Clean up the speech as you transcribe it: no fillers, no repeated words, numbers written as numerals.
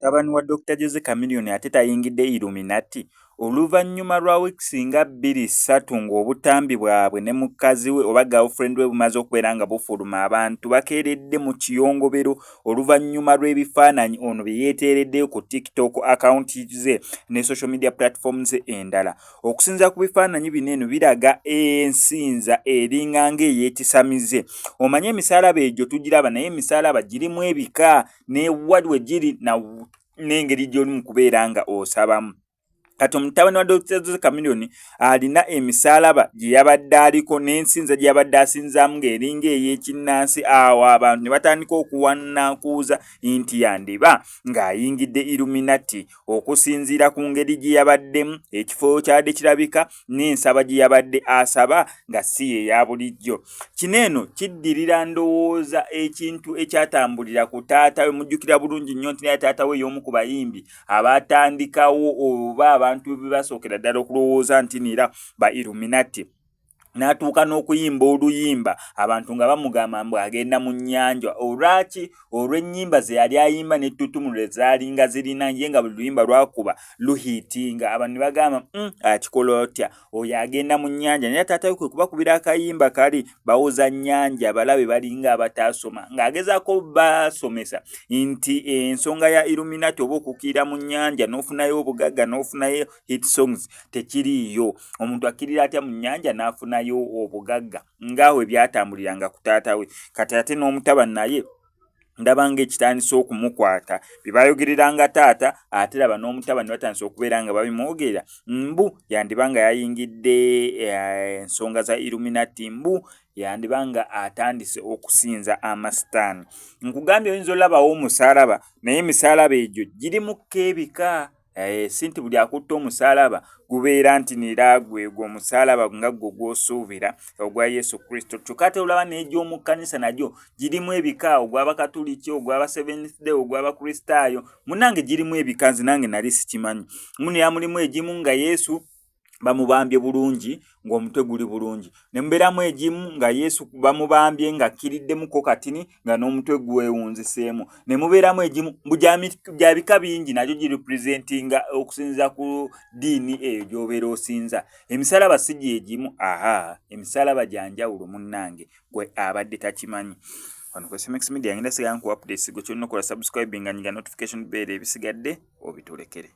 mutabani wa Dr. Jose Chameleone ate tayingidde Illuminati oluvannyuma lwa wiiki nga 2-3 ng'obutambi bwabwe ne mukazi we oba girlfriend we bumaze okubeera nga bufuluma abantu bakeeredde mu kiyongobero oluvannyuma lw'ebifaananyi ono bye yeeteereddeyo ku TikTok account ze ne social media platforms endala. Okusinza ku bifaananyi bino eno biraga ensinza eringa ng'eyeetisamize. Omanye emisaalaba egyo tugiraba naye emisaalaba girimu ebika ne waliwe giri n'engeri gy'oli mu kubeera nga osabamu. Kati omutabani wa Dr. Jose Chameleone alina emisaalaba gye yabadde aliko n'ensinza gye yabadde asinzaamu ng'eringa ey'ekinnansi. Awo abantu ne batandika okuwannakuuza nti yandiba ng'ayingidde Illuminati okusinziira ku ngeri gye yabaddemu, ekifo kyabadde kirabika n'ensaba gye yabadde asaba nga si ye ya bulijjo. Kino eno kiddirira ndowooza ekintu ekyatambulira ku taata we. Mujjukira bulungi nnyo nti naye taata we y'omu ku bayimbi abaatandikawo oba abantu bebasookera ddala okulowooza nti nira ba Illuminati. N'atuuka n'okuyimba oluyimba abantu nga bamugamba mbu agenda mu nnyanja. Olwaki? Olw'ennyimba ze yali ayimba n'ettutumu lwe zaalinga zirina ye nga buli luyimba lwakuba luhiitinga. Abantu ne bagamba akikola otya oyo agenda mu nnyanja. Naye taata we kwe kubakubira akayimba kali bawoza nnyanja balabe balinga abataasoma, ng'agezaako basomesa nti ensonga ya Illuminati oba okukkirira mu nnyanja n'ofunayo obugagga n'ofunayo hit songs tekiriiyo. Omuntu akkirira atya mu nnyanja n'afuna obugagga ngaawe byatambuliranga ku taata we. Kati ate n'omutabani naye ndaba ng'ekitandisa okumukwata bye bayogereranga taata ate laba n'omutabani batandisa okubeera nga babimwogerera mbu yandiba nga yayingidde ensonga za Illuminati, mbu yandiba nga atandise okusinza amasitaani. Nkugambye oyinza olabawo omusaalaba naye emisaalaba egyo girimukko ebika. Si nti buli akutta omusaalaba gubeera nti nira gwegwo omusaalaba nga gwo gw'osuubira ogwa Yesu Kristo. Kyokka ate olaba n'egy'omu kkanisa nagyo girimu ebika, ogw'Abakatuliki, ogw'aba Seventh Day, ogw'Abakristaayo. Munnange girimu ebika, nze nange nali sikimanyi. Mulimu egimu nga Yesu bamubambye bulungi ng'omutwe guli bulungi, ne mubeeramu egimu nga Yesu bamubambye ng'akkiriddemukko katini nga n'omutwe gwewunziseemu, ne mubeeramu egimu gya bika bingi nagyo girepresentinga okusinziira ku ddiini eyo gy'obeera osinza. Emisaalaba si gyegimu, emisaalaba gya njawulo munnange gwe abadde takimanyi. Wano ku SMX Media ngenda sigala nkuwa updates go kyonna okola subscribing nga nyiga notification bell ebisigadde obitulekere.